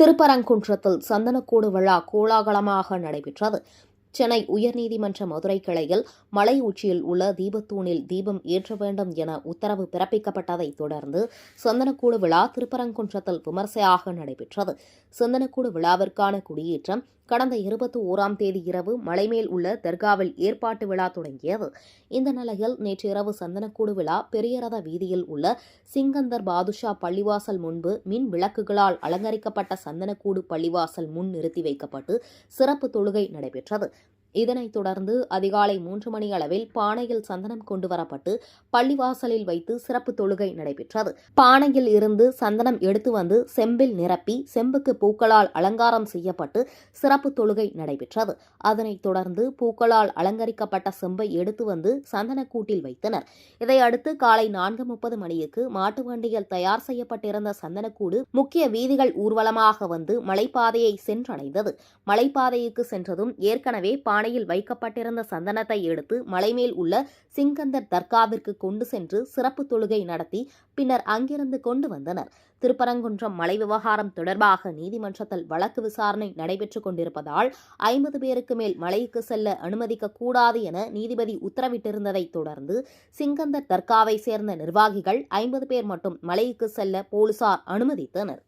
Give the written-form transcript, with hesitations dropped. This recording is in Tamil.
திருப்பரங்குன்றத்தில் சந்தனக்கூடு விழா கோலாகலமாக நடைபெற்றது. சென்னை உயர்நீதிமன்ற மதுரை கிளையில் மலை உச்சியில் உள்ள தீபத்தூணில் தீபம் ஏற்ற வேண்டும் என உத்தரவு பிறப்பிக்கப்பட்டதைத் தொடர்ந்து சந்தனக்கூடு விழா திருப்பரங்குன்றத்தில் விமர்சையாக நடைபெற்றது. சந்தனக்கூடு விழாவிற்கான குடியேற்றம் கடந்த 21ஆம் தேதி இரவு மலைமேல் உள்ள தர்காவில் ஏற்பாட்டு விழா தொடங்கியது. இந்த நிலையில் நேற்று இரவு சந்தனக்கூடு விழா பெரியரத வீதியில் உள்ள சிங்கந்தர் பாதுஷா பள்ளிவாசல் முன்பு மின் விளக்குகளால் அலங்கரிக்கப்பட்ட சந்தனக்கூடு பள்ளிவாசல் முன் நிறுத்தி வைக்கப்பட்டு சிறப்பு தொழுகை நடைபெற்றது. இதனைத் தொடர்ந்து அதிகாலை 3 மணி அளவில் பானையில் சந்தனம் கொண்டுவரப்பட்டு பள்ளிவாசலில் வைத்து சிறப்பு தொழுகை நடைபெற்றது. பானையில் இருந்து சந்தனம் எடுத்து வந்து செம்பில் நிரப்பி செம்புக்கு பூக்களால் அலங்காரம் செய்யப்பட்டு சிறப்பு தொழுகை நடைபெற்றது. அதனைத் தொடர்ந்து பூக்களால் அலங்கரிக்கப்பட்ட செம்பை எடுத்து வந்து சந்தனக்கூட்டில் வைத்தனர். இதையடுத்து காலை 4:30 மணிக்கு மாட்டு வண்டியில் தயார் செய்யப்பட்டிருந்த சந்தனக்கூடு முக்கிய வீதிகள் ஊர்வலமாக வந்து மலைப்பாதையை சென்றடைந்தது. மலைப்பாதைக்கு சென்றதும் ஏற்கனவே பானையில் வைக்கப்பட்டிருந்த சந்தனத்தை எடுத்து மலைமேல் உள்ள சிங்கந்தர் தர்காவிற்கு கொண்டு சென்று சிறப்பு தொழுகை நடத்தி பின்னர் அங்கிருந்து கொண்டு வந்தனர். திருப்பரங்குன்றம் மலை விவகாரம் தொடர்பாக நீதிமன்றத்தில் வழக்கு விசாரணை நடைபெற்றுக் கொண்டிருப்பதால் 50 பேருக்கு மேல் மலைக்கு செல்ல அனுமதிக்க கூடாது என நீதிபதி உத்தரவிட்டிருந்ததைத் தொடர்ந்து சிங்கந்தர் தர்காவை சேர்ந்த நிர்வாகிகள் 50 பேர் மட்டும் மலைக்கு செல்ல போலீசார் அனுமதித்தனர்.